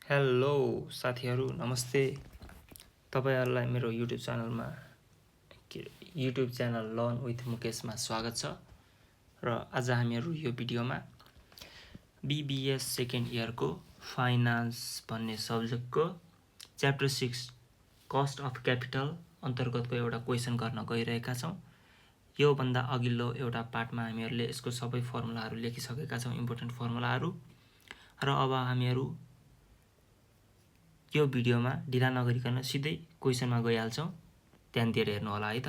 Hello साथीहरू, नमस्ते। तपाईहरुलाई मेरो युट्युब च्यानल लर्न विथ मुकेशमा स्वागत छ। र आज हामीहरू यो भिडियोमा बीबीएस सेकेन्ड इयरको फाइनान्स भन्ने सब्जेक्टको च्याप्टर 6 कस्ट अफ क्यापिटल अन्तर्गतको एउटा क्वेसन गर्न गइरहेका छौं। यो भन्दा अघिल्लो एउटा पार्टमा हामीहरूले यसको सबै फर्मुलाहरू लेखिसकेका छौं, इम्पोर्टेन्ट फर्मुलाहरू। र अब हामीहरू यो भिडियोमा ढिला नगरिकन सिधै क्वेसनमा गइहाल्छौं। ध्यान दिएर हेर्नु होला है त।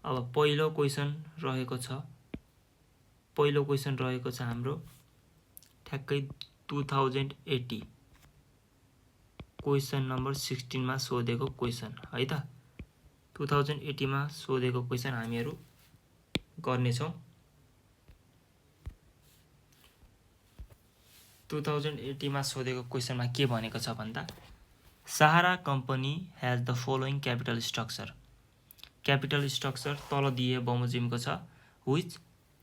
अब पहिलो क्वेसन रहेको छ हाम्रो ठ्याक्कै 2080 क्वेसन नम्बर 16 मा सोधेको क्वेसन है त। 2080 मा सोधेको क्वेसन हामीहरू गर्ने छौं। 2080 मा सोधेको क्वेसनमा के भनेको छ भन्दा Sahara company has the following capital structure. Capital structure तल दिए बमोजिमको छ which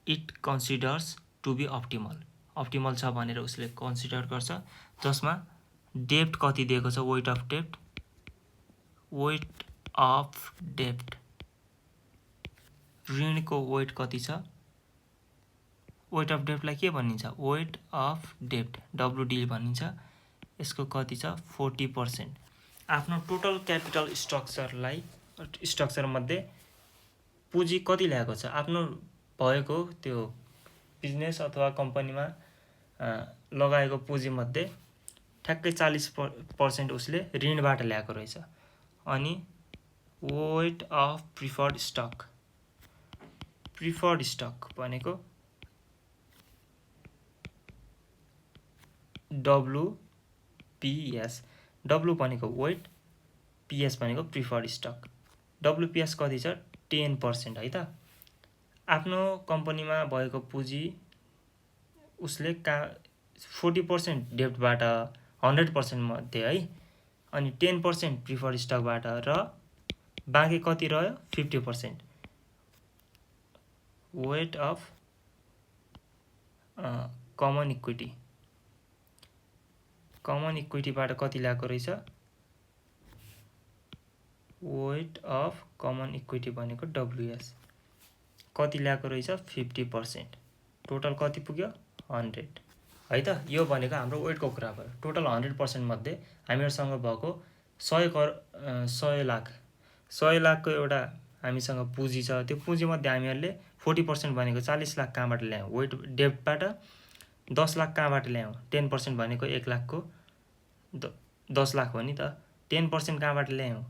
it considers to be optimal. Optimal छ भनेर उसले कन्सिडर गर्छ, जसमा डेब्ट कति दिएको छ, वेट अफ डेब्ट ऋणको वेट कति छ। वेट अफ डेब्टलाई के भनिन्छ, वेट अफ डेब्ट WD भनिन्छ। यसको कति छ 40%। आफ्नो टोटल क्यापिटल स्ट्रक्चर मध्ये पुँजी कति ल्याएको छ, आफ्नो भएको त्यो बिजनेस अथवा कम्पनीमा लगाएको पुँजी मध्ये ठ्याक्कै 40% उसले ऋणबाट ल्याएको रहेछ। अनि वेट अफ प्रिफर्ड स्टक भनेको WPS। W भनेको वेट, PS भनेको प्रिफर्ड स्टक। WPS कति छ 10% है त। आफ्नो कम्पनीमा भएको पुँजी उसले 40% डेब्टबाट 100% मध्ये है, अनि 10% प्रिफर्ड स्टकबाट र बाँकी कति रह्यो 50%। वेट अफ कमन इक्विटीबाट कति ल्याएको रहेछ, वेट अफ कमन इक्विटी भनेको WS कति ल्याएको रहेछ 50%। टोटल कति पुग्यो 100 है त। यो भनेको हाम्रो वेटको कुरा भयो। टोटल 100% मध्ये हामीहरुसँग भएको 100 लाखको एउटा हामीसँग पुँजी छ। त्यो पुँजी मध्ये हामीहरूले 40% भनेको 40 लाख कहाँबाट ल्यायौं, वेट डेब्टबाट। 10 लाख कहाँबाट ल्यायौं, 10% भनेको 1 लाखको 10 लाख हो नि त। 10% कहाँबाट ल्यायौं,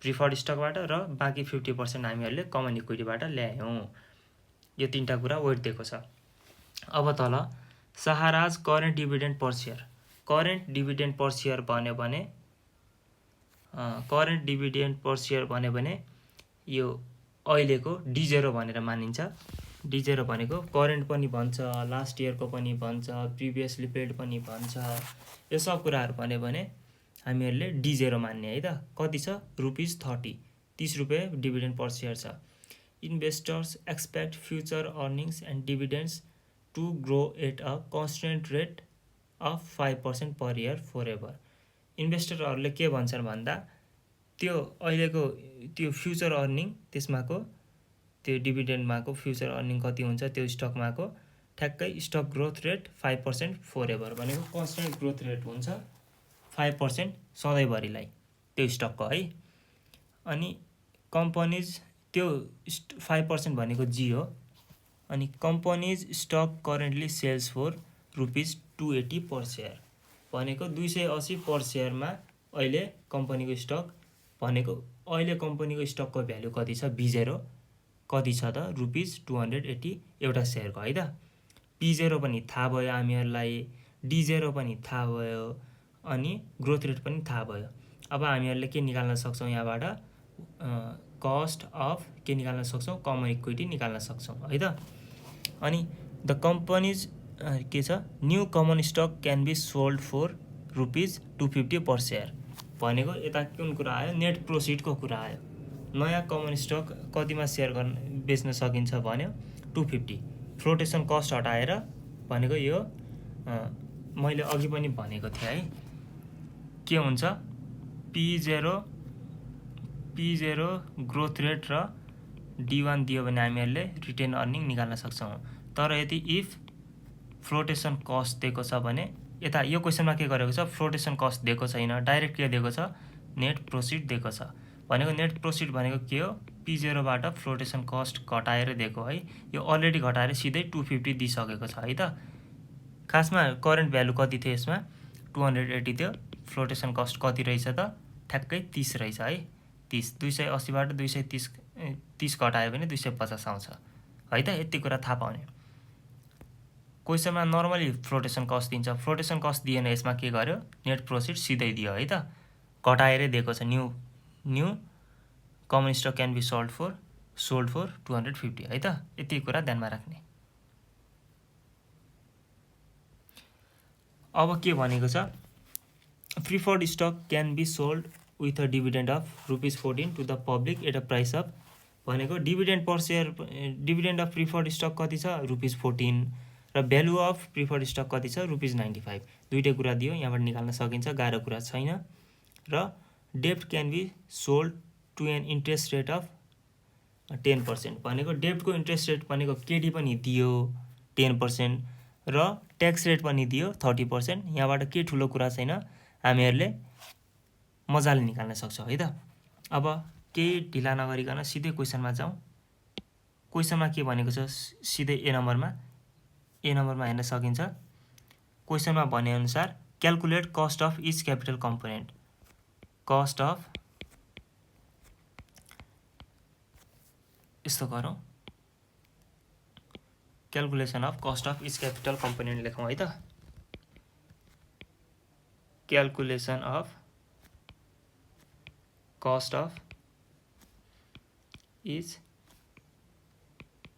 प्रिफर्ड स्टकबाट, र बाँकी 50% हामीहरूले कमन इक्विटीबाट ल्यायौं। यो तीनटा कुरा वेट दिएको छ। अब तल सहाराज current dividend per share. Current dividend per share भन्यो भने यो अहिलेको D0 भनेर मानिन्छ। D0 भनेको करेन्ट पनि भन्छ, लास्ट इयरको पनि भन्छ, प्रिभियसली पेड पनि भन्छ। यो सब कुराहरु भन्यो भने हामीहरूले D0 मान्ने है त। कति छ ₹30 रुपैयाँ डिभिडेन्ड पर शेयर छ। Investors expect future earnings and dividends to grow at a constant rate of 5% per year forever. इन्भेस्टरहरूले के भन्छन् भन्दा त्यो अहिलेको त्यो फ्युचर अर्निङ, त्यसमाको त्यो डिभिडेन्डमाको फ्युचर अर्निङ कति हुन्छ, त्यो स्टकमाको ठ्याक्कै स्टक ग्रोथ रेट 5% फरएभर भनेको कन्स्टेन्ट ग्रोथ रेट हुन्छ 5% सधैँभरिलाई त्यो स्टकको है। अनि कम्पनीज त्यो 5% भनेको G हो। अनि company's stock currently sells for ₹280 per share भनेको 280 पर शेयरमा अहिले कम्पनीको स्टक भनेको अहिले कम्पनीको स्टकको भ्यालु कति छ B0 कति छ त ₹280 एउटा शेयरको है त। P0 पनि थाहा भयो हामीहरूलाई, D0 पनि थाहा भयो, अनि ग्रोथ रेट पनि थाहा भयो। अब हामीहरूले के निकाल्न सक्छौं यहाँबाट, कस्ट अफ के निकाल्न सक्छौं, कमन इक्विटी निकाल्न सक्छौं है त। अनि द कम्पनीज के छ, new common stock can be sold for ₹250 per share भनेको यता कुन कुरा आयो, नेट प्रोसिडको कुरा आयो। नयाँ कमन स्टक कतिमा शेयर बेच्न सकिन्छ भन्यो 250। फ्लोटेसन कस्ट हटाएर भनेको यो मैले अघि पनि भनेको थिएँ है, के हुन्छ P0 ग्रोथ रेट र D1 दियो भने हामीहरूले रिटेन अर्निङ निकाल्न सक्छौँ। तर यदि इफ फ्लोटेसन कस्ट दिएको छ भने यता यो क्वेसनमा के गरेको छ, फ्लोटेसन कस्ट दिएको छैन, डाइरेक्ट के दिएको छ, नेट प्रोसिड दिएको छ। भनेको नेट प्रोसिड भनेको के हो, P0बाट फ्लोटेसन कस्ट घटाएर दिएको है। यो अलरेडी घटाएर सिधै 250 दिइसकेको छ है त। खासमा करेन्ट भ्यालु कति थियो यसमा, 280 थियो। फ्लोटेसन कस्ट कति रहेछ त, ठ्याक्कै 30 रहेछ है। 30 280बाट 230 घटायो भने 250 आउँछ है त। यति कुरा थाहा पाउने। क्वेसनमा नर्मली फ्लोटेसन कस्ट दिन्छ, फ्लोटेसन कस्ट दिएन, यसमा के गर्यो, नेट प्रोसिड सिधै दियो है त, घटाएरै दिएको छ। New common stock can be sold for 250 है त। यति कुरा ध्यानमा राख्ने। अब के भनेको छ, preferred stock can be sold with a dividend of ₹14 to the public at a price of, भनेको dividend per share, dividend of preferred stock कति छ, ₹14 र भ्यालु अफ प्रिफर्ड स्टक कति छ, ₹95। दुईटै कुरा दियो, यहाँबाट निकाल्न सकिन्छ, गाह्रो कुरा छैन। र डेब्ट can be sold to an interest rate of 10%, भनेको डेब्टको इन्ट्रेस्ट रेट भनेको केडी पनि दियो 10% र ट्याक्स रेट पनि दियो 30%। यहाँबाट के ठुलो कुरा छैन, हामीहरूले मजाले निकाल्न सक्छौँ है त। अब केही ढिला नगरिकन सिधै क्वेसनमा जाउँ। क्वेसनमा के भनेको छ, सिधै ए नम्बरमा हेर्न सकिन्छ। क्वेसनमा भनेअनुसार calculate cost of each capital component, cost of, यस्तो गरौँ, calculation of cost of each capital component लेखौँ है त। Calculation of cost of each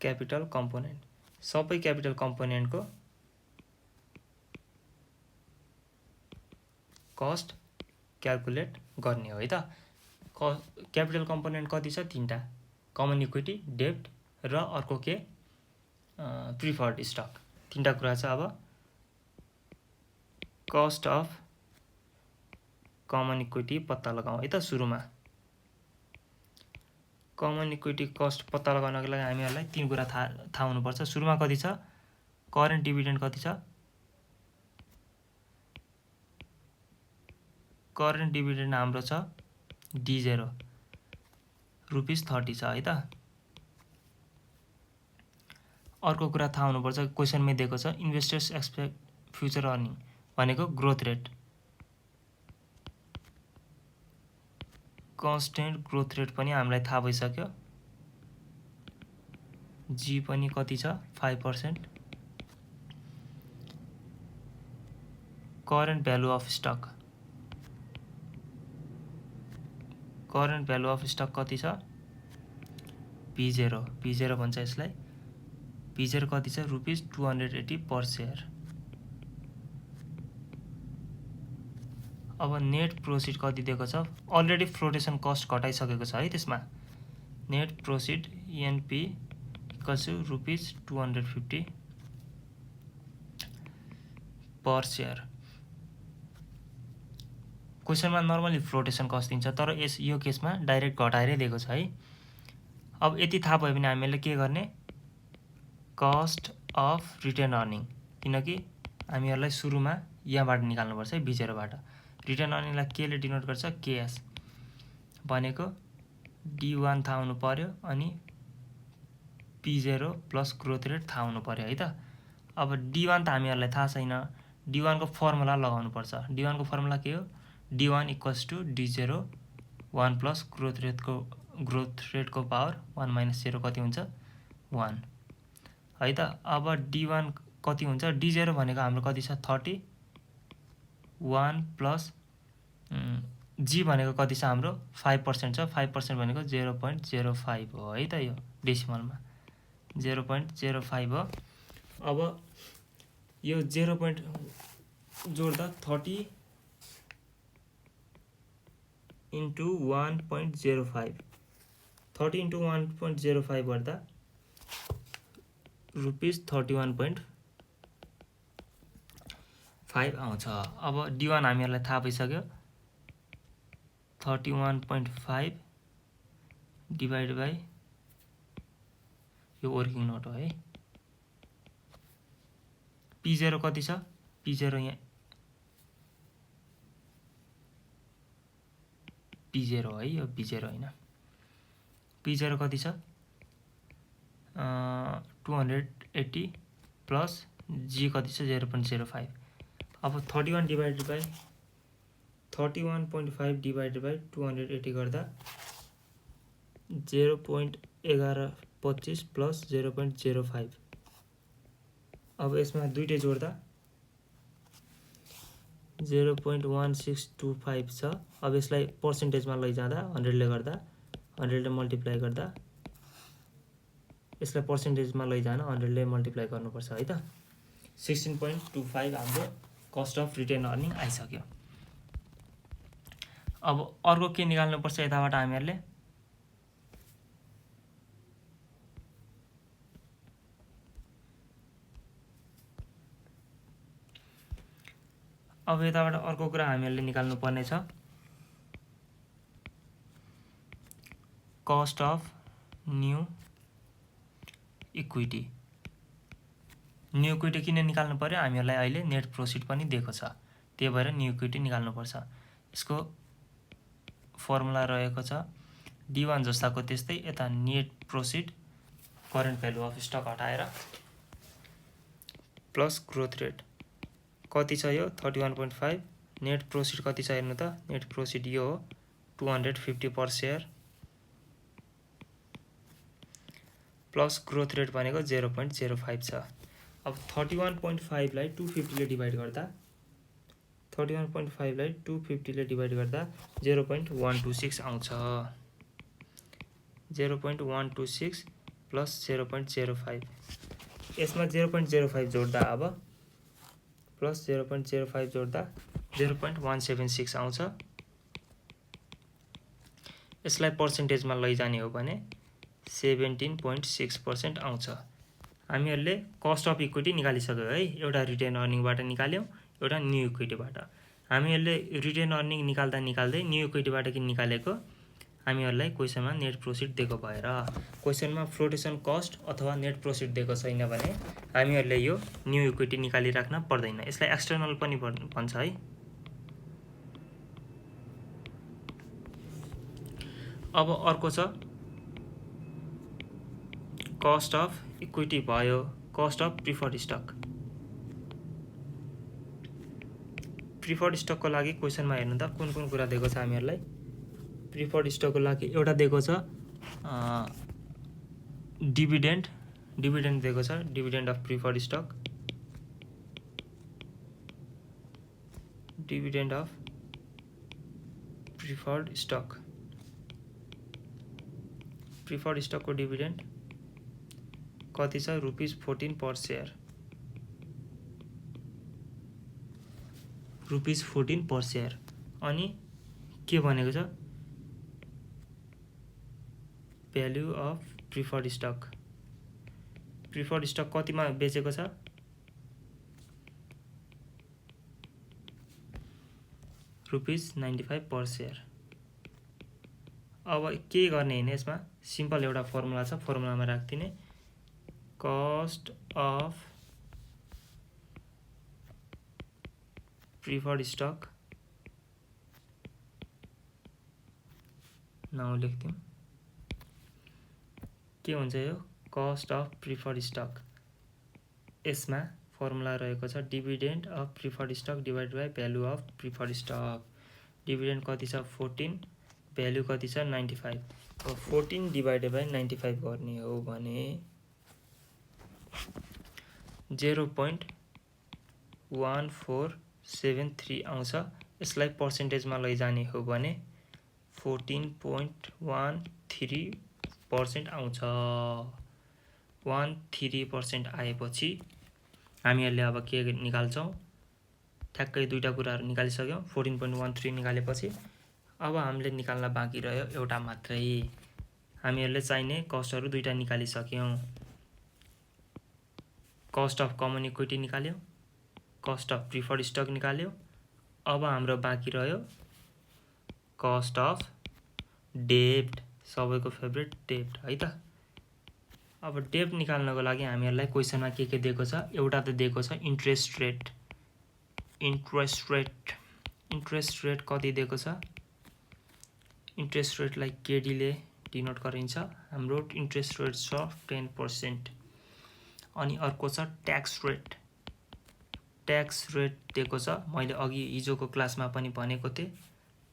capital component, सबै क्यापिटल कम्पोनेन्टको कस्ट क्यालकुलेट गर्ने हो है त। क्यापिटल कम्पोनेन्ट कति छ, 3टा, कमन इक्विटी, डेब्ट र अर्को के, प्रिफर्ड स्टक। 3टा कुरा छ। अब कस्ट अफ कमन इक्विटी पत्ता लगाउँ है त। सुरुमा कमन इक्विटी कस्ट पत्ता लगाउनको लागि हामीहरूलाई 3 कुरा थाहा हुनुपर्छ। सुरुमा कति छ, करेन्ट डिभिडेन्ड कति छ, करेन्ट डिभिडेन्ड हाम्रो छ D0 ₹30 छ है त। अर्को कुरा थाहा हुनुपर्छ, क्वेसनमै दिएको छ इन्भेस्टर्स एक्सपेक्ट फ्युचर अर्निङ, भनेको growth rate, constant growth rate पनि हामीलाई थाहा भइसक्यो। जी पनि कति छ, 5%। Current value of stock, current value of stock कति छ, P0 भन्छ यसलाई। P0 कति छ, ₹280 पर सेयर। अब नेट प्रोसिड कति दिएको छ, अलरेडी फ्लोटेसन कस्ट घटाइसकेको छ है त्यसमा। नेट प्रोसिड NP = ₹250 पर सेयर। क्वेसनमा नर्मली फ्लोटेसन कस्ट दिन्छ, तर यो केसमा डाइरेक्ट घटाएरै दिएको छ है। अब यति थाहा भयो भने हामीले के गर्ने, कस्ट अफ रिटेन अर्निङ, किनकि हामीहरूलाई सुरुमा यहाँबाट निकाल्नुपर्छ है, B0बाट। रिटेन अर्निङलाई केले डिनोट गर्छ, KS, भनेको D1 थाहा हुनु पर्यो अनि P0 प्लस ग्रोथ रेट थाहा हुनु पर्यो है त। अब D1 त हामीहरूलाई थाहा छैन, D1 को फर्मुला लगाउनुपर्छ। D1 को फर्मुला के हो, D1 = D0 1 प्लस ग्रोथ रेटको पावर 1 माइनस 0 कति हुन्छ, 1 है त। अब D1 कति हुन्छ, D0 भनेको हाम्रो कति छ, 30, 1 प्लस जी भनेको कति छ हाम्रो, 5% छ। 5% भनेको 0.05 हो है त, यो डेसिमलमा 0.05 हो। अब यो 0 जोड्दा 30 into 1.05, 30 into 1.05 गर्दा ₹31.5 आउँछ। अब D1 हामीहरूलाई थाहा भइसक्यो, 31.5 डिभाइड बाई यो वर्किङ नोट हो है। P0 कति छ? P0 यहाँ P0 है, यो P0 होइन। P0 कति छ? 280 प्लस G कति छ? 0.05। अब 31.5 डिभाइड बाई 280 गर्दा 0.1125 प्लस 0.05। अब यसमा दुईटै जोड्दा 0.1625 छ। अब यसलाई पर्सेन्टेजमा लैजाँदा 100 ले गर्दा 100 ले मल्टिप्लाई गर्दा यसलाई पर्सेन्टेजमा लैजान 100 ले मल्टिप्लाई गर्नुपर्छ है त। 16.25 हाम्रो कस्ट अफ रिटेन अर्निङ आइसक्यो। अब अर्को के निकाल्नुपर्छ यताबाट हामीहरूले? अब यताबाट अर्को कुरा हामीहरूले निकाल्नु पर्ने छ cost of new equity. New equity किन निकाल्नु पर्यो? हामीहरूलाई अहिले नेट प्रोफिट पनि दिएको छ, त्यही भएर न्यू इक्विटी निकाल्नुपर्छ। यसको फर्मुला रहेको छ D1 जस्ताको त्यस्तै, यता net profit current value of stock हटाएर प्लस ग्रोथ रेट कति छ यो 31.5। नेट प्रोफिट कति छ हेर्नु त? नेट प्रोफिट यो हो 250 पर सेयर प्लस ग्रोथ रेट भनेको 0.05 छ। अब 31.5 लाई 250 ले डिभाइड गर्दा 31.5 लाई 250 ले डिभाइड गर्दा 0.126 आउँछ। 0.126 प्लस 0.05 यसमा 0.05 जोड्दा अब प्लस 0.05 जोड्दा 0.176 आउँछ। यसलाई पर्सेन्टेजमा लैजाने हो भने 17.6% आउँछ। हामीहरूले कस्ट अफ इक्विटी निकालिसक्यो है। एउटा रिटेन अर्निङबाट निकाल्यौँ, एउटा न्यू इक्विटीबाट। हामीहरूले रिटेन अर्निङ निकाल्दा निकाल्दै न्यू इक्विटीबाट किन निकालेको? हामीहरूलाई क्वेसनमा नेट प्रोफिट दिएको भएर। क्वेसनमा फ्लोटेसन कस्ट अथवा नेट प्रोफिट दिएको छैन भने हामीहरूले यो न्यू इक्विटी निकालिराख्न पर्दैन। यसलाई एक्सटर्नल पनि भन्छ है। अब अर्को छ कस्ट अफ इक्विटी भयो cost of preferred stock. Preferred स्टकको लागि क्वेसनमा हेर्नु त कुन कुन कुरा दिएको छ हामीहरूलाई। प्रिफर्ड स्टकको लागि एउटा दिएको छ डिभिडेन्ड दिएको छ, dividend of preferred stock, dividend of preferred stock. Preferred स्टकको डिभिडेन्ड कति छ? ₹14 पर सेयर, ₹14 पर सेयर। अनि के भनेको छ? Value of preferred stock. Preferred stock कतिमा बेचेको छ? ₹95 पर सेयर। अब के गर्ने हैन, यसमा सिम्पल एउटा फर्मुला छ, फर्मुलामा राख्दिने cost of preferred stock now लेख्दिउँ। के हुन्छ यो? Cost of preferred stock. यसमा फर्मुला रहेको छ dividend of preferred stock divide by value of preferred stock. Dividend कति छ? 14, भ्यालु कति छ? 95। अब 14 डिभाइडेड बाई 95 गर्ने हो भने 0.1473 आउँछ। यसलाई पर्सेन्टेजमा लैजाने हो भने 14.13% आउँछ। 13% आएपछि हामीहरूले अब के निकाल्छौँ? ठ्याक्कै दुईटा कुराहरू निकालिसक्यौँ। 14.13 निकालेपछि अब हामीले निकाल्न बाँकी रह्यो एउटा मात्रै। हामीहरूले चाहिने कस्टहरू दुईटा निकालिसक्यौँ। कस्ट अफ कमन इक्विटी निकाल्यौँ, कस्ट अफ प्रिफर्ड स्टक निकाल्यौँ। अब हाम्रो बाँकी रह्यो कस्ट अफ डेब्ट, सबैको फेभरेट डेब्ट है त। अब डेब्ट निकाल्नको लागि हामीहरूलाई क्वेसनमा के दिएको छ, एउटा त दिएको छ इन्ट्रेस्ट रेट। इन्ट्रेस्ट रेट कति दिएको छ, इन्ट्रेस्ट रेटलाई केडीले डिनोट गरिन्छ। हाम्रो इन्ट्रेस्ट रेट छ 10%। अनि अर्को छ ट्याक्स रेट। ट्याक्स रेट दिएको छ, मैले अघि हिजोको क्लासमा पनि भनेको थिएँ,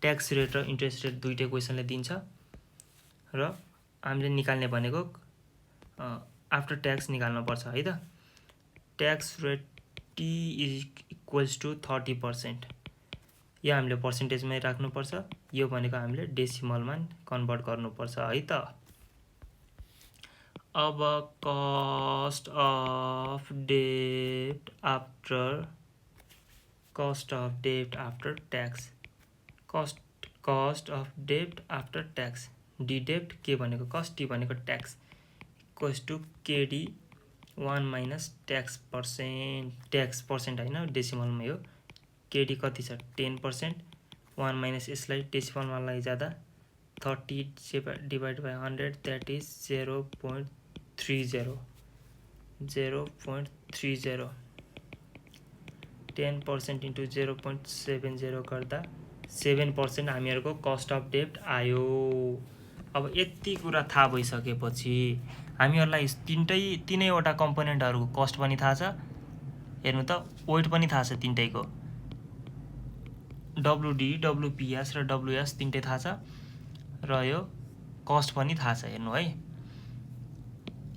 ट्याक्स रेट र इन्ट्रेस्ट रेट दुईटै क्वेसनले दिन्छ र हामीले निकाल्ने भनेको आफ्टर ट्याक्स निकाल्नुपर्छ है त। Tax rate T equals to 30%, यो हामीले पर्सेन्टेजमै राख्नुपर्छ, यो भनेको हामीले डेसिमलमा कन्भर्ट गर्नुपर्छ है त। अब कस्ट अफ डेब्ट आफ्टर ट्याक्स, कस्ट अफ डेब्ट आफ्टर ट्याक्स, डी डेब्ट के भनेको कस्ट, टी भनेको tax, equals to KD 1 minus tax percent होइन डेसिमलमै हो। केडी कति छ 10%, 1 माइनस यसलाई डेसिमलमा लैजाँदा 30 divide by 100 that is 0.30। 10% into 0.70 गर्दा 7% हामीहरूको कस्ट अफ डेब्ट आयो। अब यति कुरा थाहा भइसकेपछि हामीहरूलाई तिनैवटा कम्पोनेन्टहरूको कस्ट पनि थाहा छ, हेर्नु त वेट पनि थाहा छ तिनटैको, डब्लुडी, डब्लुपिएस र डब्लुएस तिनटै थाहा छ र यो कस्ट पनि थाहा छ, हेर्नु है।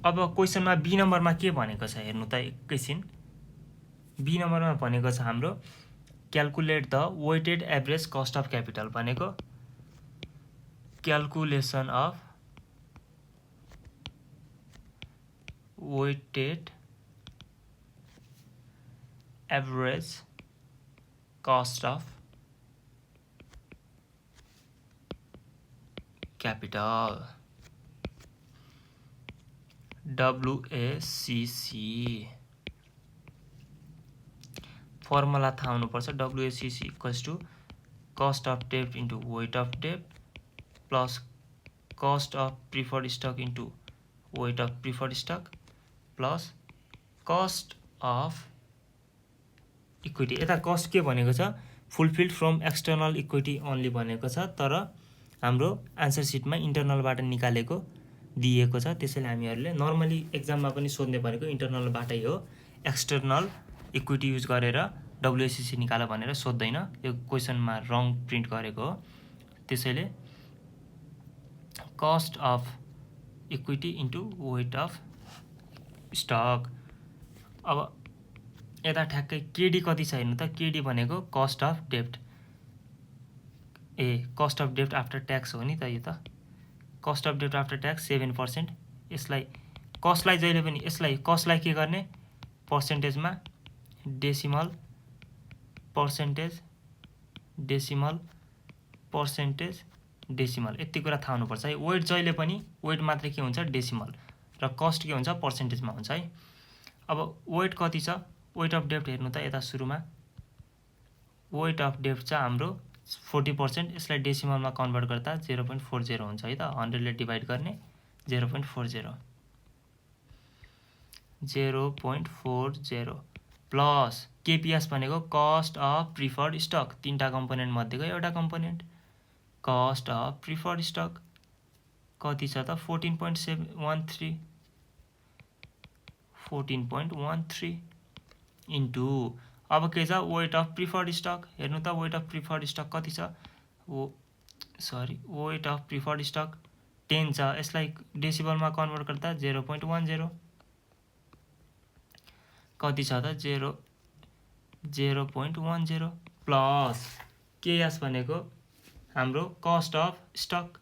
अब क्वेसनमा बी नम्बरमा के भनेको छ हेर्नु त एकैछिन। बी नम्बरमा भनेको छ हाम्रो calculate the weighted average cost of capital, भनेको calculation of weighted average cost of capital, डब्लुएसीसी। Formula थाहा हुनुपर्छ, डब्लुएसीसी इक्वल्स टु कस्ट अफ डेब्ट इन्टु वेट अफ डेब्ट plus cost of preferred stock into weight of preferred stock plus cost of equity. यता cost के भनेको छ, fulfilled from external equity only भनेको छ, तर हाम्रो आन्सर सिटमा इन्टरनलबाट निकालेको दिएको छ, त्यसैले हामीहरूले नर्मली एक्जाममा पनि सोध्ने भनेको इन्टरनलबाटै हो। एक्सटर्नल इक्विटी युज गरेर डब्लुएसीसी निकाल भनेर सोध्दैन, यो क्वेसनमा रङ प्रिन्ट गरेको हो। त्यसैले cost of equity into weight of stock. अब यता ठ्याक्कै केडी कति छ हेर्नु त, केडी भनेको कस्ट अफ डेब्ट, कस्ट अफ डेब्ट आफ्टर ट्याक्स हो नि त, यो त कस्ट अफ डेब्ट आफ्टर ट्याक्स 7%। यसलाई कस्टलाई जहिले पनि कस्टलाई के गर्ने, पर्सेन्टेजमा डेसिमल पर्सेन्टेज डेसिमल, यति कुरा थाहा हुनुपर्छ है। वेट जहिले पनि वेट मात्रै के हुन्छ डेसिमल, र कस्ट के हुन्छ पर्सेन्टेजमा हुन्छ है। अब वेट कति छ, वेट अफ डेब्ट हेर्नु त यता सुरुमा वेट अफ डेब्ट छ हाम्रो 40%, यसलाई डेसिमलमा कन्भर्ट गर्दा 0.40 हुन्छ है त। 100ले डिभाइड गर्ने 0.40 प्लस केपिएस भनेको कस्ट अफ प्रिफर्ड स्टक, तीनटा कम्पोनेन्ट मध्येको एउटा component, cost of preferred stock कति छ त 14.13 इन्टु अब के छ वेट अफ प्रिफर्ड स्टक, हेर्नु त वेट अफ प्रिफर्ड स्टक कति छ, वेट अफ प्रिफर्ड स्टक 10 छ, यसलाई डेसिमलमा कन्भर्ट गर्दा 0.10 कति छ त 0.10 प्लस केएस भनेको हाम्रो cost of stock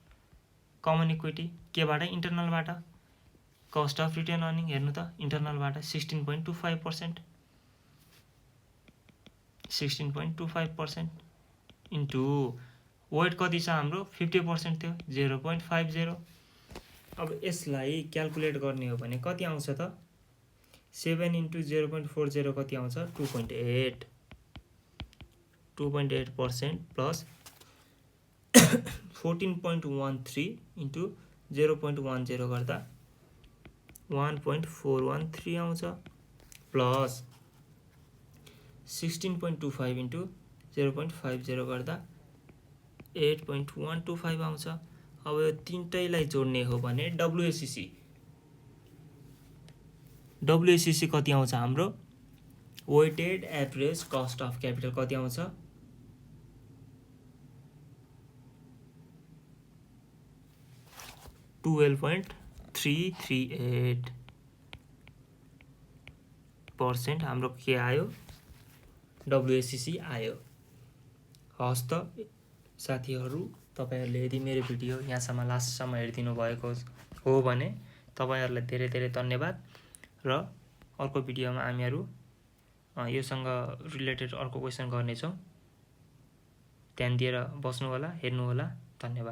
common equity, केबाट इन्टरनलबाट, कस्ट अफ रिटेन अर्निङ हेर्नु त इन्टरनलबाट 16.25% इन्टु वेट कति छ हाम्रो 50% थियो 0.50। अब यसलाई क्याल्कुलेट गर्ने हो भने कति आउँछ त, 7 इन्टु 0.40 कति आउँछ 2.8% प्लस 14.13 इन्टु 0.10 गर्दा 1.413 आउँछ, प्लस 16.25 इन्टु 0.50 गर्दा 8.125 आउँछ। अब यो तिनटैलाई जोड्ने हो भने WACC कति आउँछ हाम्रो? Weighted average cost of capital कति आउँछ? 12.338% हाम्रो के आयो? WACC आयो। हस् त साथीहरू, तपाईहरुले यदि मेरो भिडियो यहाँसम्म लास्टसम्म हेरिदिनु भएको हो भने तपाईहरुलाई धेरै धेरै धन्यवाद। र अर्को भिडियोमा हामीहरु योसँग रिलेटेड अर्को क्वेशन गर्नेछौं। ध्यान दिएर बस्नु होला, हेर्नु होला। धन्यवाद।